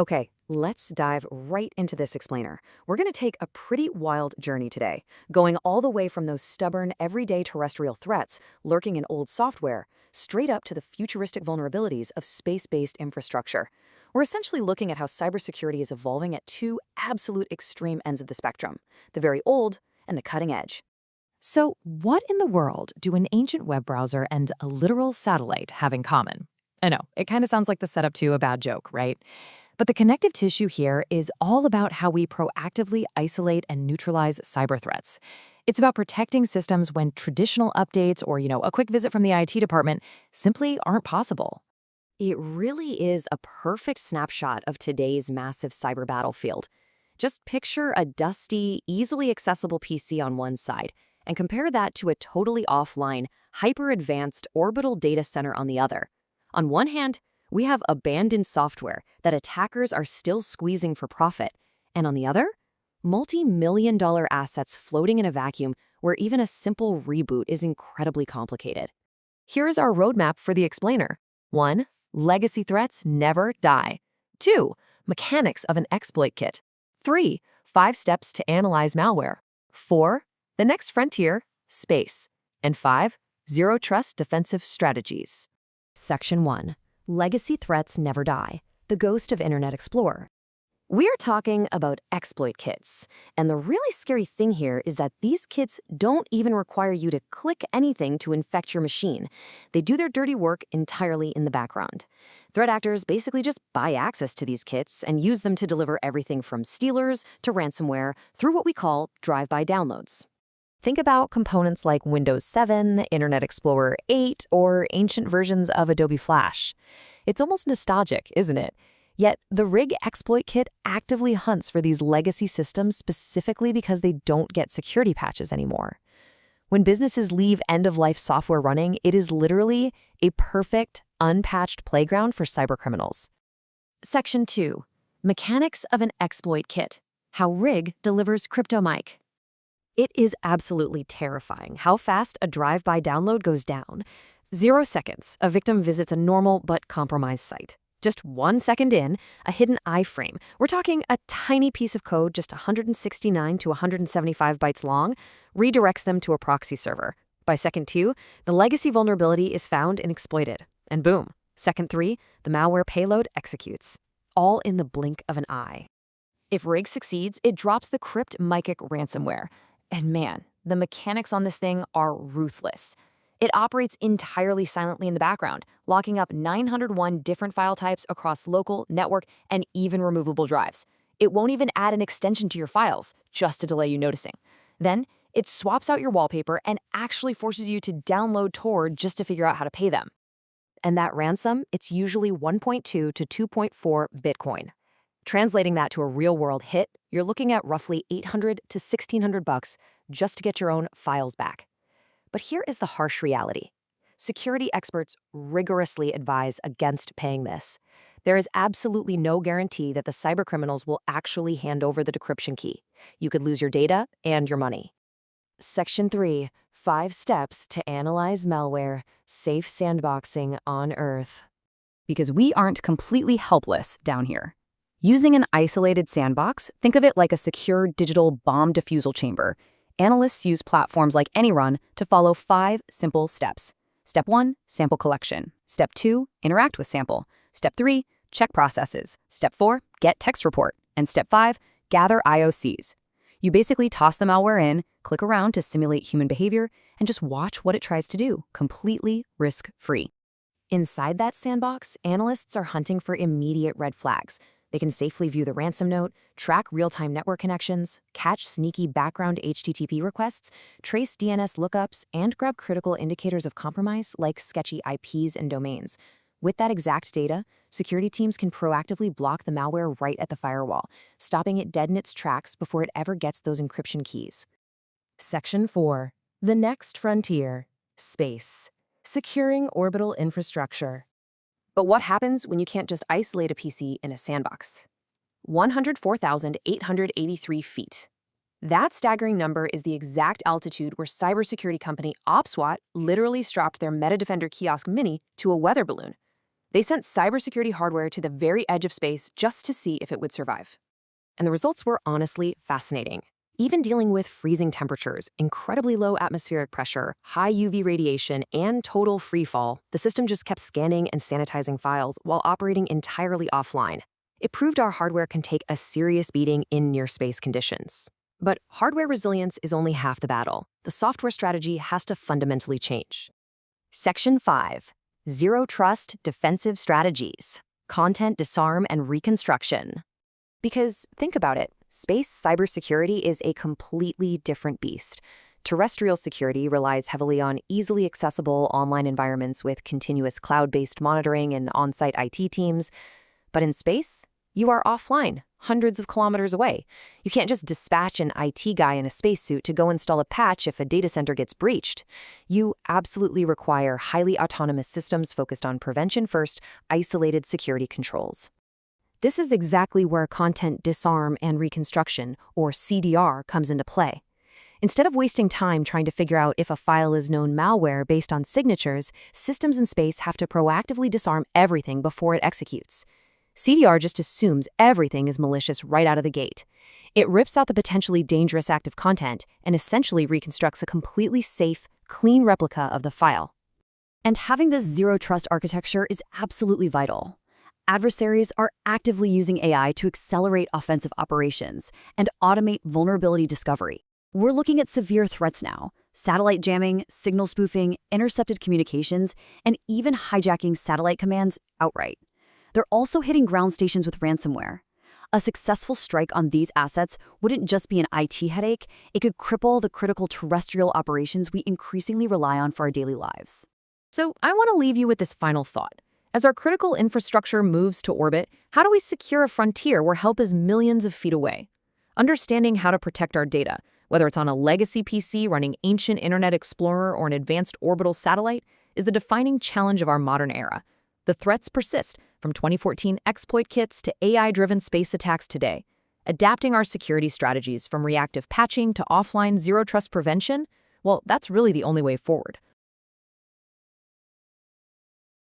Okay, let's dive right into this explainer. We're going to take a pretty wild journey today, going all the way from those stubborn, everyday terrestrial threats lurking in old software, straight up to the futuristic vulnerabilities of space-based infrastructure. We're essentially looking at how cybersecurity is evolving at two absolute extreme ends of the spectrum, the very old and the cutting edge. So, what in the world do an ancient web browser and a literal satellite have in common? I know, it kind of sounds like the setup to a bad joke, right? But the connective tissue here is all about how we proactively isolate and neutralize cyber threats. It's about protecting systems when traditional updates or, a quick visit from the IT department simply aren't possible. It really is a perfect snapshot of today's massive cyber battlefield. Just picture a dusty, easily accessible PC on one side, and compare that to a totally offline, hyper-advanced orbital data center on the other. On one hand, we have abandoned software that attackers are still squeezing for profit, and on the other, multi-million-dollar assets floating in a vacuum where even a simple reboot is incredibly complicated. Here's our roadmap for the explainer. 1. Legacy threats never die. 2. Mechanics of an exploit kit. 3. 5 steps to analyze malware. 4. The next frontier, space. And 5. Zero trust defensive strategies. Section 1. Legacy threats never die. The ghost of Internet Explorer. We're talking about exploit kits. And the really scary thing here is that these kits don't even require you to click anything to infect your machine. They do their dirty work entirely in the background. Threat actors basically just buy access to these kits and use them to deliver everything from stealers to ransomware through what we call drive-by downloads. Think about components like Windows 7, Internet Explorer 8, or ancient versions of Adobe Flash. It's almost nostalgic, isn't it? Yet, the Rig exploit kit actively hunts for these legacy systems specifically because they don't get security patches anymore. When businesses leave end-of-life software running, it is literally a perfect, unpatched playground for cybercriminals. Section 2. Mechanics of an exploit kit. How Rig delivers CryptoMic. It is absolutely terrifying how fast a drive-by download goes down. 0 seconds, a victim visits a normal but compromised site. Just 1 second in, a hidden iframe. We're talking a tiny piece of code, just 169 to 175 bytes long, redirects them to a proxy server. By second 2, the legacy vulnerability is found and exploited. And boom, second 3, the malware payload executes. All in the blink of an eye. If Rig succeeds, it drops the CryptoMic ransomware. And man, the mechanics on this thing are ruthless. It operates entirely silently in the background, locking up 901 different file types across local, network, and even removable drives. It won't even add an extension to your files, just to delay you noticing. Then, it swaps out your wallpaper and actually forces you to download Tor just to figure out how to pay them. And that ransom, it's usually 1.2 to 2.4 Bitcoin. Translating that to a real-world hit, you're looking at roughly $800 to $1,600 just to get your own files back. But here is the harsh reality. Security experts rigorously advise against paying this. There is absolutely no guarantee that the cybercriminals will actually hand over the decryption key. You could lose your data and your money. Section 3. 5 steps to analyze malware. Safe sandboxing on Earth. Because we aren't completely helpless down here. Using an isolated sandbox, think of it like a secure digital bomb defusal chamber. Analysts use platforms like AnyRun to follow 5 simple steps. Step 1, sample collection. Step 2, interact with sample. Step 3, check processes. Step 4, get text report. And Step 5, gather IOCs. You basically toss the malware in, click around to simulate human behavior, and just watch what it tries to do, completely risk-free. Inside that sandbox, analysts are hunting for immediate red flags. They can safely view the ransom note, track real-time network connections, catch sneaky background HTTP requests, trace DNS lookups, and grab critical indicators of compromise like sketchy IPs and domains. With that exact data, security teams can proactively block the malware right at the firewall, stopping it dead in its tracks before it ever gets those encryption keys. Section 4. The next frontier. Space. Securing orbital infrastructure. But what happens when you can't just isolate a PC in a sandbox? 104,883 feet. That staggering number is the exact altitude where cybersecurity company OpSWAT literally strapped their MetaDefender Kiosk Mini to a weather balloon. They sent cybersecurity hardware to the very edge of space just to see if it would survive. And the results were honestly fascinating. Even dealing with freezing temperatures, incredibly low atmospheric pressure, high UV radiation, and total freefall, the system just kept scanning and sanitizing files while operating entirely offline. It proved our hardware can take a serious beating in near-space conditions. But hardware resilience is only half the battle. The software strategy has to fundamentally change. Section 5. Zero Trust Defensive Strategies. Content Disarm and Reconstruction. Because, think about it, space cybersecurity is a completely different beast. Terrestrial security relies heavily on easily accessible online environments with continuous cloud-based monitoring and on-site IT teams. But in space, you are offline, hundreds of kilometers away. You can't just dispatch an IT guy in a spacesuit to go install a patch if a data center gets breached. You absolutely require highly autonomous systems focused on prevention-first, isolated security controls. This is exactly where content disarm and reconstruction, or CDR, comes into play. Instead of wasting time trying to figure out if a file is known malware based on signatures, systems in space have to proactively disarm everything before it executes. CDR just assumes everything is malicious right out of the gate. It rips out the potentially dangerous active content and essentially reconstructs a completely safe, clean replica of the file. And having this zero-trust architecture is absolutely vital. Adversaries are actively using AI to accelerate offensive operations and automate vulnerability discovery. We're looking at severe threats now: satellite jamming, signal spoofing, intercepted communications, and even hijacking satellite commands outright. They're also hitting ground stations with ransomware. A successful strike on these assets wouldn't just be an IT headache, it could cripple the critical terrestrial operations we increasingly rely on for our daily lives. So I want to leave you with this final thought. As our critical infrastructure moves to orbit, how do we secure a frontier where help is millions of feet away? Understanding how to protect our data, whether it's on a legacy PC running ancient Internet Explorer or an advanced orbital satellite, is the defining challenge of our modern era. The threats persist, from 2014 exploit kits to AI-driven space attacks today. Adapting our security strategies from reactive patching to offline zero-trust prevention, well, that's really the only way forward.